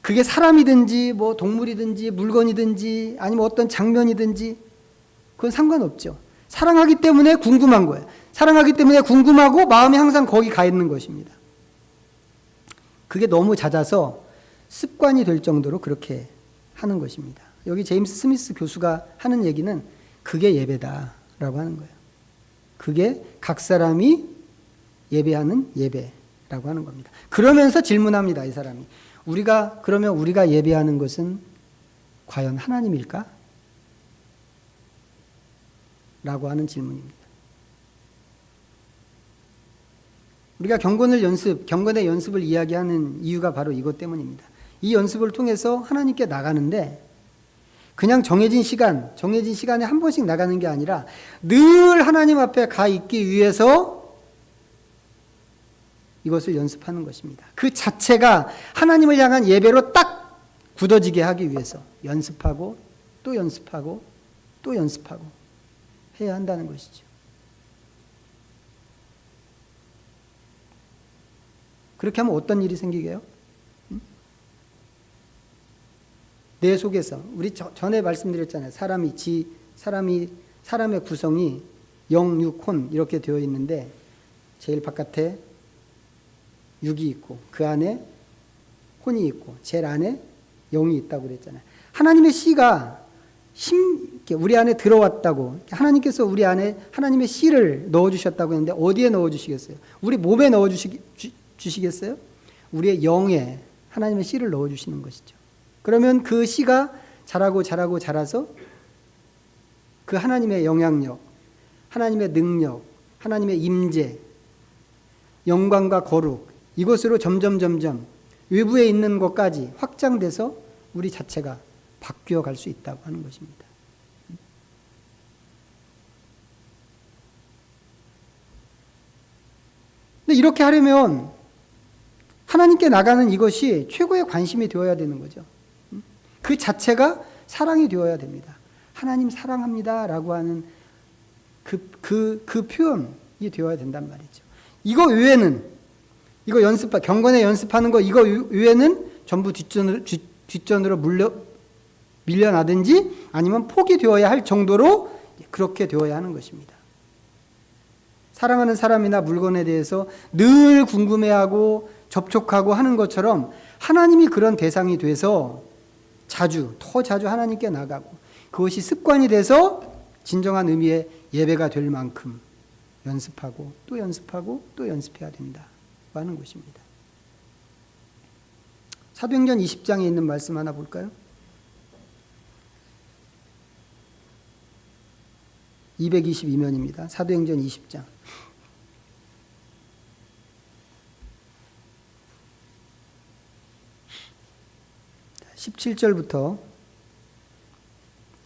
그게 사람이든지 뭐 동물이든지 물건이든지 아니면 어떤 장면이든지 그건 상관없죠. 사랑하기 때문에 궁금한 거예요. 사랑하기 때문에 궁금하고 마음이 항상 거기 가 있는 것입니다. 그게 너무 잦아서 습관이 될 정도로 그렇게 하는 것입니다. 여기 제임스 스미스 교수가 하는 얘기는 그게 예배다라고 하는 거예요. 그게 각 사람이 예배하는 예배라고 하는 겁니다. 그러면서 질문합니다. 이 사람이. 그러면 우리가 예배하는 것은 과연 하나님일까? 라고 하는 질문입니다. 우리가 경건의 연습을 이야기하는 이유가 바로 이것 때문입니다. 이 연습을 통해서 하나님께 나가는데 그냥 정해진 시간에 한 번씩 나가는 게 아니라 늘 하나님 앞에 가 있기 위해서 이것을 연습하는 것입니다. 그 자체가 하나님을 향한 예배로 딱 굳어지게 하기 위해서 연습하고 또 연습하고 또 연습하고 해야 한다는 것이죠. 그렇게 하면 어떤 일이 생기게요? 내 속에서 우리 전에 말씀드렸잖아요. 사람의 구성이 영, 육, 혼 이렇게 되어 있는데 제일 바깥에 육이 있고 그 안에 혼이 있고 제일 안에 영이 있다고 그랬잖아요. 하나님의 씨가 우리 안에 들어왔다고 하나님께서 우리 안에 하나님의 씨를 넣어주셨다고 했는데 어디에 넣어주시겠어요? 우리 몸에 넣어주시겠어요? 우리의 영에 하나님의 씨를 넣어주시는 것이죠. 그러면 그 씨가 자라서 그 하나님의 영향력, 하나님의 능력, 하나님의 임재, 영광과 거룩 이것으로 점점 외부에 있는 것까지 확장돼서 우리 자체가 바뀌어 갈 수 있다고 하는 것입니다. 근데 이렇게 하려면 하나님께 나가는 이것이 최고의 관심이 되어야 되는 거죠. 그 자체가 사랑이 되어야 됩니다. 하나님 사랑합니다라고 하는 그 표현이 되어야 된단 말이죠. 이거 외에는 경건에 연습하는 거 이거 외에는 전부 뒷전으로 밀려나든지 아니면 포기되어야 할 정도로 그렇게 되어야 하는 것입니다. 사랑하는 사람이나 물건에 대해서 늘 궁금해하고 접촉하고 하는 것처럼 하나님이 그런 대상이 돼서 더 자주 하나님께 나가고 그것이 습관이 돼서 진정한 의미의 예배가 될 만큼 연습하고 또 연습해야 된다고 하는 것입니다. 사도행전 20장에 있는 말씀 하나 볼까요? 222면입니다. 사도행전 20장. 17절부터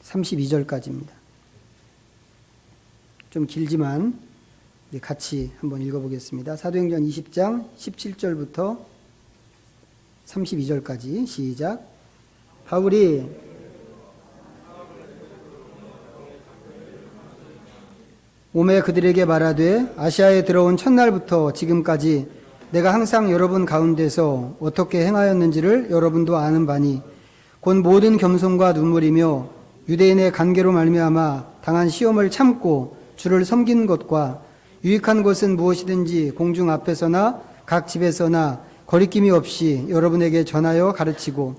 32절까지입니다. 좀 길지만 같이 한번 읽어보겠습니다. 사도행전 20장 17절부터 32절까지 시작. 바울이 오매 그들에게 말하되 아시아에 들어온 첫날부터 지금까지 내가 항상 여러분 가운데서 어떻게 행하였는지를 여러분도 아는 바니 곧 모든 겸손과 눈물이며 유대인의 관계로 말미암아 당한 시험을 참고 주를 섬긴 것과 유익한 것은 무엇이든지 공중 앞에서나 각 집에서나 거리낌이 없이 여러분에게 전하여 가르치고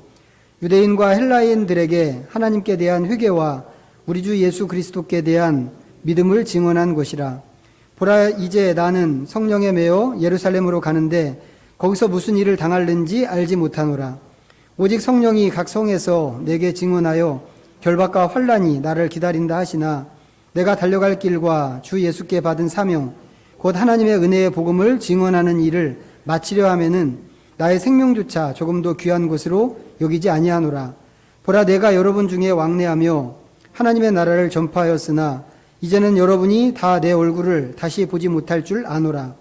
유대인과 헬라인들에게 하나님께 대한 회개와 우리 주 예수 그리스도께 대한 믿음을 증언한 것이라. 보라, 이제 나는 성령에 매여 예루살렘으로 가는데 거기서 무슨 일을 당할는지 알지 못하노라. 오직 성령이 각 성에서 내게 증언하여 결박과 환난이 나를 기다린다 하시나 내가 달려갈 길과 주 예수께 받은 사명 곧 하나님의 은혜의 복음을 증언하는 일을 마치려 하면은 나의 생명조차 조금도 귀한 것으로 여기지 아니하노라. 보라, 내가 여러분 중에 왕래하며 하나님의 나라를 전파하였으나 이제는 여러분이 다 내 얼굴을 다시 보지 못할 줄 아노라.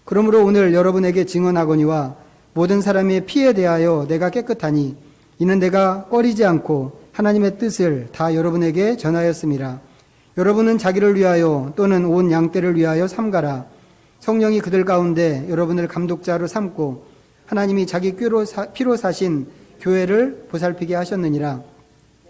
그러므로 오늘 여러분에게 증언하거니와 모든 사람의 피에 대하여 내가 깨끗하니 이는 내가 꺼리지 않고 하나님의 뜻을 다 여러분에게 전하였음이라. 여러분은 자기를 위하여 또는 온 양떼를 위하여 삼가라. 성령이 그들 가운데 여러분을 감독자로 삼고 하나님이 자기 피로 사신 교회를 보살피게 하셨느니라.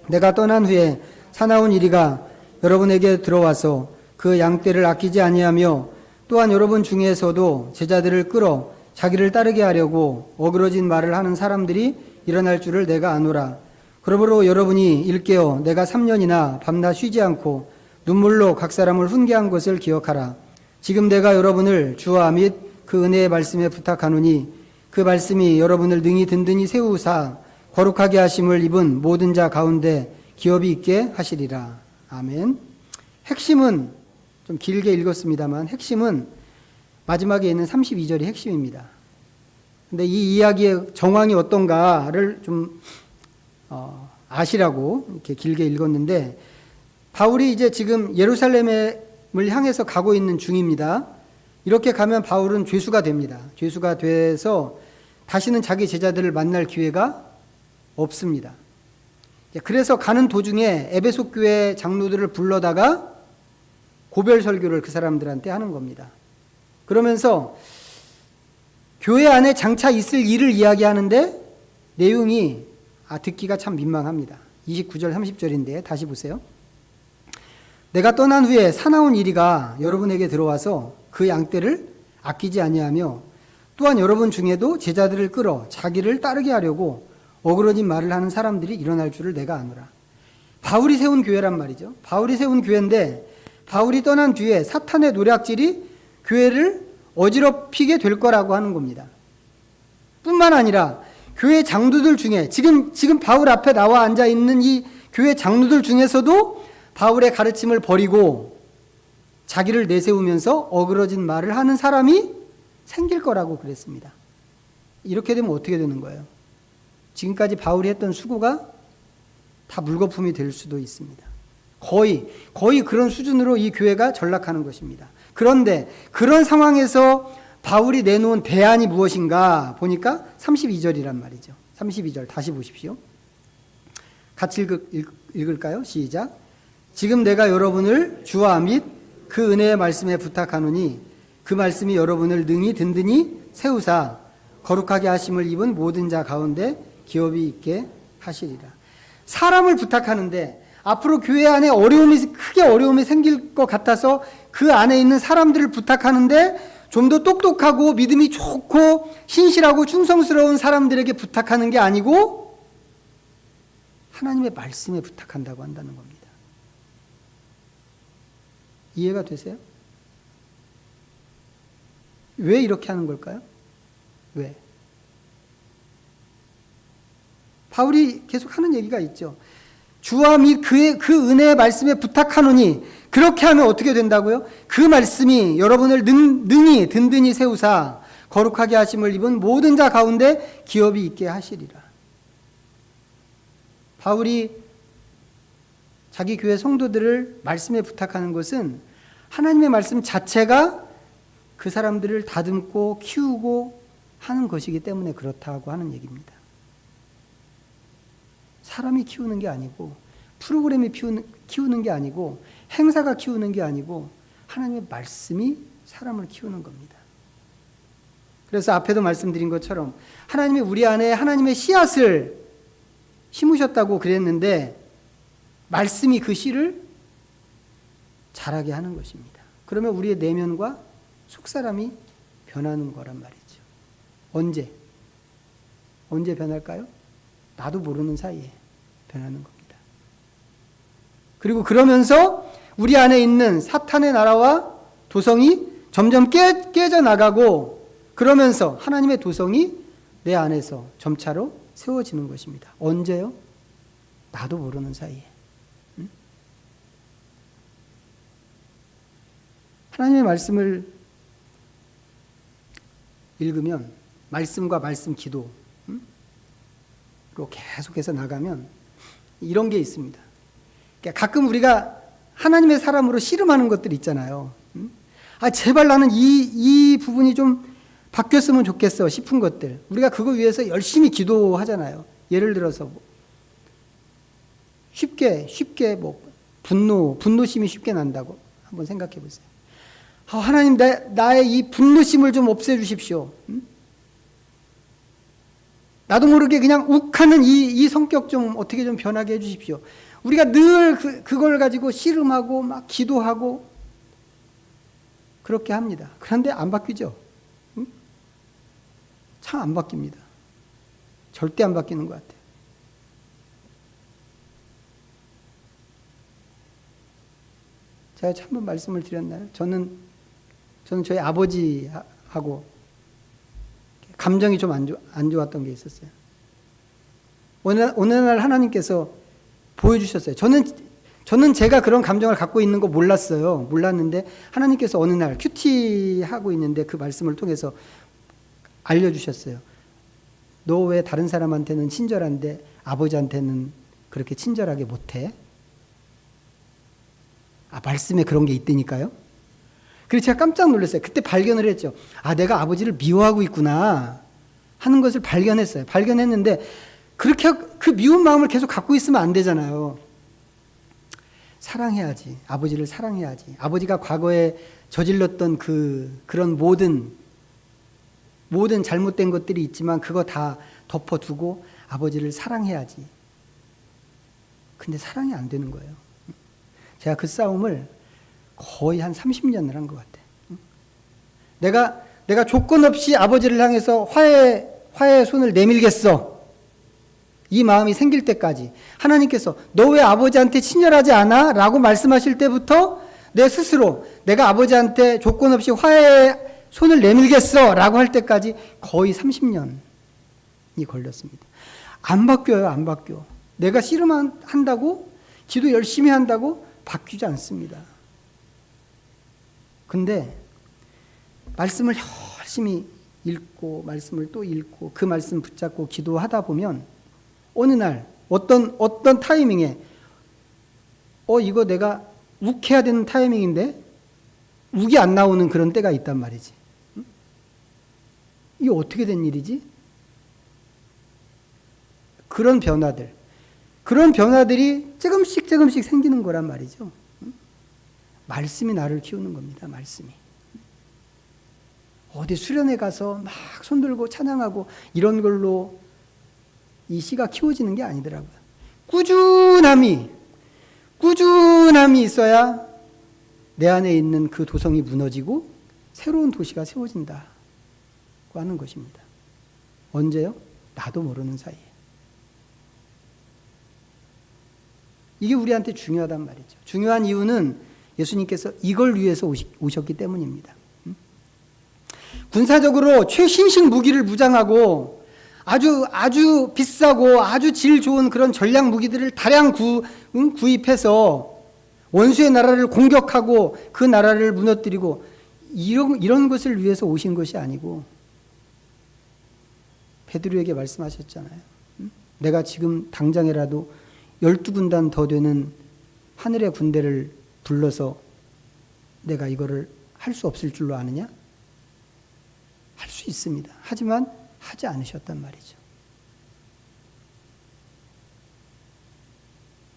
내가 떠난 후에 사나운 이리가 여러분에게 들어와서 그 양떼를 아끼지 아니하며 또한 여러분 중에서도 제자들을 끌어 자기를 따르게 하려고 어그러진 말을 하는 사람들이 일어날 줄을 내가 아노라. 그러므로 여러분이 일깨어 내가 3년이나 밤낮 쉬지 않고 눈물로 각 사람을 훈계한 것을 기억하라. 지금 내가 여러분을 주와 및 그 은혜의 말씀에 부탁하노니 그 말씀이 여러분을 능히 든든히 세우사 거룩하게 하심을 입은 모든 자 가운데 기업이 있게 하시리라. 아멘. 핵심은 좀 길게 읽었습니다만 핵심은 마지막에 있는 32절이 핵심입니다. 근데 이 이야기의 정황이 어떤가를 좀 아시라고 이렇게 길게 읽었는데 바울이 이제 지금 예루살렘을 향해서 가고 있는 중입니다. 이렇게 가면 바울은 죄수가 됩니다. 죄수가 돼서 다시는 자기 제자들을 만날 기회가 없습니다. 그래서 가는 도중에 에베소 교회 장로들을 불러다가 고별 설교를 그 사람들한테 하는 겁니다. 그러면서 교회 안에 장차 있을 일을 이야기하는데 내용이 듣기가 참 민망합니다. 29절 30절인데 다시 보세요. 내가 떠난 후에 사나운 이리가 여러분에게 들어와서 그 양떼를 아끼지 아니하며 또한 여러분 중에도 제자들을 끌어 자기를 따르게 하려고 어그러진 말을 하는 사람들이 일어날 줄을 내가 아노라. 바울이 세운 교회란 말이죠. 바울이 세운 교회인데 바울이 떠난 뒤에 사탄의 노략질이 교회를 어지럽히게 될 거라고 하는 겁니다. 뿐만 아니라 교회 장로들 중에 지금 바울 앞에 나와 앉아 있는 이 교회 장로들 중에서도 바울의 가르침을 버리고 자기를 내세우면서 어그러진 말을 하는 사람이 생길 거라고 그랬습니다. 이렇게 되면 어떻게 되는 거예요? 지금까지 바울이 했던 수고가 다 물거품이 될 수도 있습니다. 거의 그런 수준으로 이 교회가 전락하는 것입니다. 그런데 그런 상황에서 바울이 내놓은 대안이 무엇인가 보니까 32절이란 말이죠. 32절 다시 보십시오. 같이 읽을까요? 시작. 지금 내가 여러분을 주와 및 그 은혜의 말씀에 부탁하노니 그 말씀이 여러분을 능히 든든히 세우사 거룩하게 하심을 입은 모든 자 가운데 기업이 있게 하시리라. 사람을 부탁하는데 앞으로 교회 안에 크게 어려움이 생길 것 같아서 그 안에 있는 사람들을 부탁하는데 좀 더 똑똑하고 믿음이 좋고 신실하고 충성스러운 사람들에게 부탁하는 게 아니고 하나님의 말씀에 부탁한다고 한다는 겁니다. 이해가 되세요? 왜 이렇게 하는 걸까요? 왜? 바울이 계속 하는 얘기가 있죠. 주와 및 그 은혜의 말씀에 부탁하노니 그렇게 하면 어떻게 된다고요? 그 말씀이 여러분을 능히 든든히 세우사 거룩하게 하심을 입은 모든 자 가운데 기업이 있게 하시리라. 바울이 자기 교회 성도들을 말씀에 부탁하는 것은 하나님의 말씀 자체가 그 사람들을 다듬고 키우고 하는 것이기 때문에 그렇다고 하는 얘기입니다. 사람이 키우는 게 아니고 프로그램이 키우는 게 아니고 행사가 키우는 게 아니고 하나님의 말씀이 사람을 키우는 겁니다. 그래서 앞에도 말씀드린 것처럼 하나님이 우리 안에 하나님의 씨앗을 심으셨다고 그랬는데 말씀이 그 씨를 자라게 하는 것입니다. 그러면 우리의 내면과 속사람이 변하는 거란 말이죠. 언제 변할까요? 나도 모르는 사이에 변하는 겁니다. 그리고 그러면서 우리 안에 있는 사탄의 나라와 도성이 점점 깨져 나가고 그러면서 하나님의 도성이 내 안에서 점차로 세워지는 것입니다. 언제요? 나도 모르는 사이에. 하나님의 말씀을 읽으면 말씀과 말씀 기도로 계속해서 나가면 이런 게 있습니다. 그러니까 가끔 우리가 하나님의 사람으로 씨름하는 것들 있잖아요. 제발 나는 이 부분이 좀 바뀌었으면 좋겠어 싶은 것들. 우리가 그거 위해서 열심히 기도하잖아요. 예를 들어서 쉽게 분노심이 쉽게 난다고 한번 생각해 보세요. 하나님 나의 이 분노심을 좀 없애주십시오. 나도 모르게 그냥 욱하는 이 성격 좀 어떻게 좀 변하게 해주십시오. 우리가 늘 그걸 가지고 씨름하고 막 기도하고 그렇게 합니다. 그런데 안 바뀌죠. 참 안 바뀝니다. 절대 안 바뀌는 것 같아요. 제가 한번 말씀을 드렸나요? 저는 저희 아버지하고 감정이 좀 안 좋았던 게 있었어요. 어느 날 하나님께서 보여주셨어요. 저는 제가 그런 감정을 갖고 있는 거 몰랐어요. 몰랐는데 하나님께서 어느 날 큐티하고 있는데 그 말씀을 통해서 알려주셨어요. 너 왜 다른 사람한테는 친절한데 아버지한테는 그렇게 친절하게 못해? 말씀에 그런 게 있다니까요. 그래서 제가 깜짝 놀랐어요. 그때 발견을 했죠. 내가 아버지를 미워하고 있구나 하는 것을 발견했어요. 발견했는데 그렇게 그 미운 마음을 계속 갖고 있으면 안 되잖아요. 사랑해야지. 아버지를 사랑해야지. 아버지가 과거에 저질렀던 그런 모든 잘못된 것들이 있지만 그거 다 덮어두고 아버지를 사랑해야지. 근데 사랑이 안 되는 거예요. 제가 그 싸움을 거의 한 30년을 한 것 같아요. 내가 조건 없이 아버지를 향해서 화해의 손을 내밀겠어. 이 마음이 생길 때까지 하나님께서 너 왜 아버지한테 친절하지 않아? 라고 말씀하실 때부터 내 스스로 내가 아버지한테 조건 없이 화해의 손을 내밀겠어 라고 할 때까지 거의 30년이 걸렸습니다. 안 바뀌어요. 안 바뀌어. 내가 씨름한다고 기도 열심히 한다고 바뀌지 않습니다. 근데 말씀을 열심히 읽고 말씀을 또 읽고 그 말씀 붙잡고 기도하다 보면 어느 날 어떤 타이밍에 이거 내가 욱해야 되는 타이밍인데 욱이 안 나오는 그런 때가 있단 말이지. 이게 어떻게 된 일이지? 그런 변화들이 조금씩 생기는 거란 말이죠. 말씀이 나를 키우는 겁니다. 말씀이. 어디 수련회 가서 막 손들고 찬양하고 이런 걸로 이 씨가 키워지는 게 아니더라고요. 꾸준함이 있어야 내 안에 있는 그 도성이 무너지고 새로운 도시가 세워진다고 하는 것입니다. 언제요? 나도 모르는 사이에. 이게 우리한테 중요하단 말이죠. 중요한 이유는 예수님께서 이걸 위해서 오셨기 때문입니다. 군사적으로 최신식 무기를 무장하고 아주 비싸고 아주 질 좋은 그런 전략 무기들을 다량 구입해서 원수의 나라를 공격하고 그 나라를 무너뜨리고 이런 것을 위해서 오신 것이 아니고 베드로에게 말씀하셨잖아요. 내가 지금 당장이라도 12군단 더 되는 하늘의 군대를 불러서 내가 이거를 할 수 없을 줄로 아느냐? 할 수 있습니다. 하지만 하지 않으셨단 말이죠.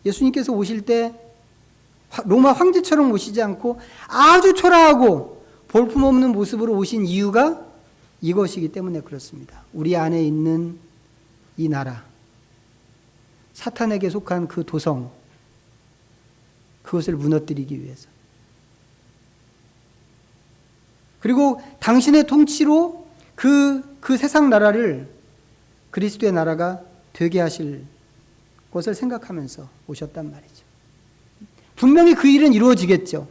예수님께서 오실 때 로마 황제처럼 오시지 않고 아주 초라하고 볼품없는 모습으로 오신 이유가 이것이기 때문에 그렇습니다. 우리 안에 있는 이 나라, 사탄에게 속한 그 도성, 그것을 무너뜨리기 위해서. 그리고 당신의 통치로 그 세상 나라를 그리스도의 나라가 되게 하실 것을 생각하면서 오셨단 말이죠. 분명히 그 일은 이루어지겠죠.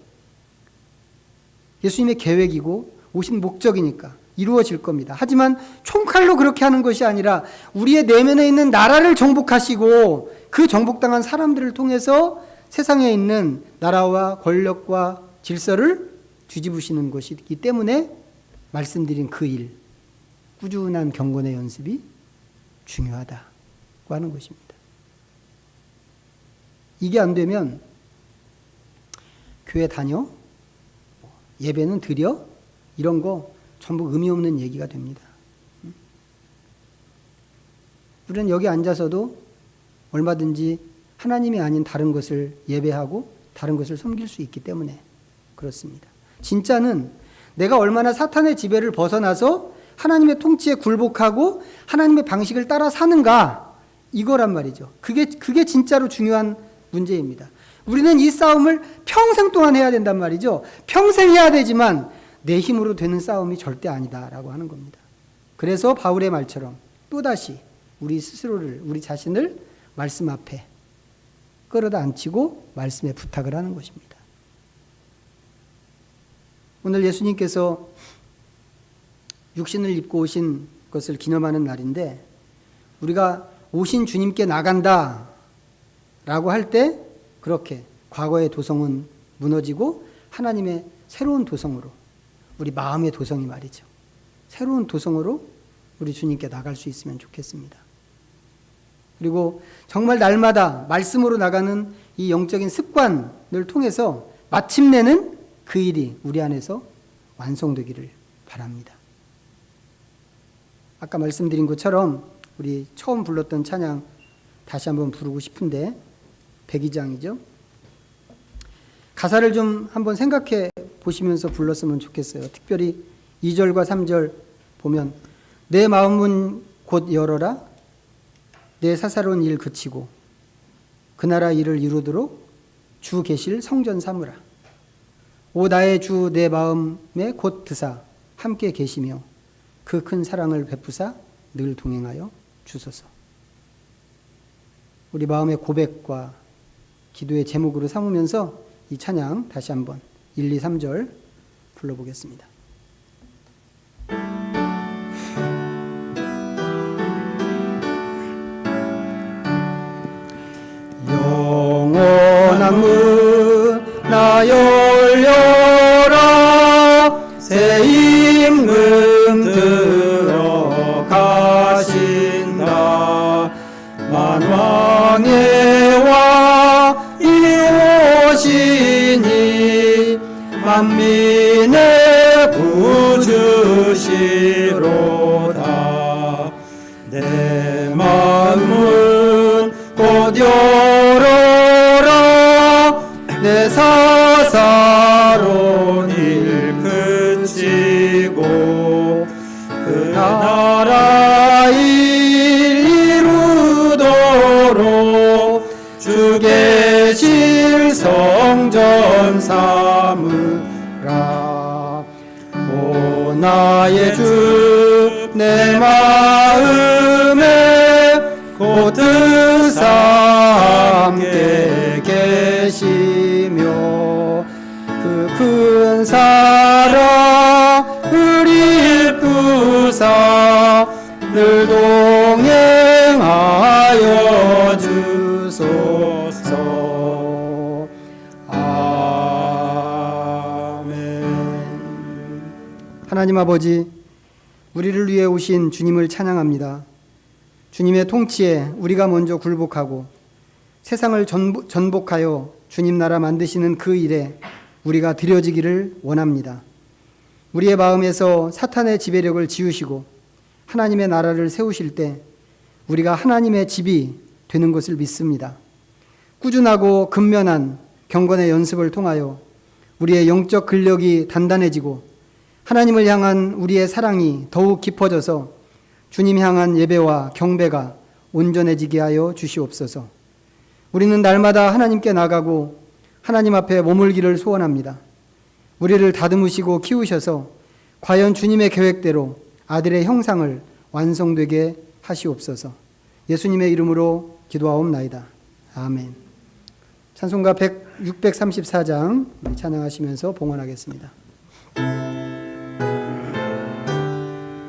예수님의 계획이고 오신 목적이니까 이루어질 겁니다. 하지만 총칼로 그렇게 하는 것이 아니라 우리의 내면에 있는 나라를 정복하시고 그 정복당한 사람들을 통해서 세상에 있는 나라와 권력과 질서를 뒤집으시는 것이기 때문에 말씀드린 그 일, 꾸준한 경건의 연습이 중요하다고 하는 것입니다. 이게 안 되면 교회 다녀, 예배는 드려, 이런 거 전부 의미 없는 얘기가 됩니다. 우리는 여기 앉아서도 얼마든지 하나님이 아닌 다른 것을 예배하고 다른 것을 섬길 수 있기 때문에 그렇습니다. 진짜는 내가 얼마나 사탄의 지배를 벗어나서 하나님의 통치에 굴복하고 하나님의 방식을 따라 사는가, 이거란 말이죠. 그게 진짜로 중요한 문제입니다. 우리는 이 싸움을 평생 동안 해야 된단 말이죠. 평생 해야 되지만 내 힘으로 되는 싸움이 절대 아니다라고 하는 겁니다. 그래서 바울의 말처럼 또다시 우리 스스로를, 우리 자신을 말씀 앞에 끌어다 앉히고 말씀에 부탁을 하는 것입니다. 오늘 예수님께서 육신을 입고 오신 것을 기념하는 날인데, 우리가 오신 주님께 나간다 라고 할 때 그렇게 과거의 도성은 무너지고 하나님의 새로운 도성으로, 우리 마음의 도성이 말이죠, 새로운 도성으로 우리 주님께 나갈 수 있으면 좋겠습니다. 그리고 정말 날마다 말씀으로 나가는 이 영적인 습관을 통해서 마침내는 그 일이 우리 안에서 완성되기를 바랍니다. 아까 말씀드린 것처럼 우리 처음 불렀던 찬양 다시 한번 부르고 싶은데 102장이죠. 가사를 좀 한번 생각해 보시면서 불렀으면 좋겠어요. 특별히 2절과 3절 보면 내 마음은 곧 열어라, 내 사사로운 일 그치고 그 나라 일을 이루도록 주 계실 성전 삼으라. 오 나의 주 내 마음에 곧 드사 함께 계시며 그 큰 사랑을 베푸사 늘 동행하여 주소서. 우리 마음의 고백과 기도의 제목으로 삼으면서 이 찬양 다시 한번 1, 2, 3절 불러보겠습니다. 영원한 문 나 열려라, 새 임금 들어가신다. 만왕의 왕이 오시니 만민의 구주시로다. 내 마음은 곧 열어라, 내 사사로운 일 그치고 그 나라 일 이루도록 주 계실 성전 삼으라. 오 나의 주 내 마음에 곧 드사 함께 계시며 그 큰 사랑을 일푸사 늘 동행하여 하나님 아버지, 우리를 위해 오신 주님을 찬양합니다. 주님의 통치에 우리가 먼저 굴복하고 세상을 전복하여 주님 나라 만드시는 그 일에 우리가 드려지기를 원합니다. 우리의 마음에서 사탄의 지배력을 지우시고 하나님의 나라를 세우실 때 우리가 하나님의 집이 되는 것을 믿습니다. 꾸준하고 근면한 경건의 연습을 통하여 우리의 영적 근력이 단단해지고 하나님을 향한 우리의 사랑이 더욱 깊어져서 주님 향한 예배와 경배가 온전해지게 하여 주시옵소서. 우리는 날마다 하나님께 나가고 하나님 앞에 머물기를 소원합니다. 우리를 다듬으시고 키우셔서 과연 주님의 계획대로 아들의 형상을 완성되게 하시옵소서. 예수님의 이름으로 기도하옵나이다. 아멘. 찬송가 634장 찬양하시면서 봉헌하겠습니다.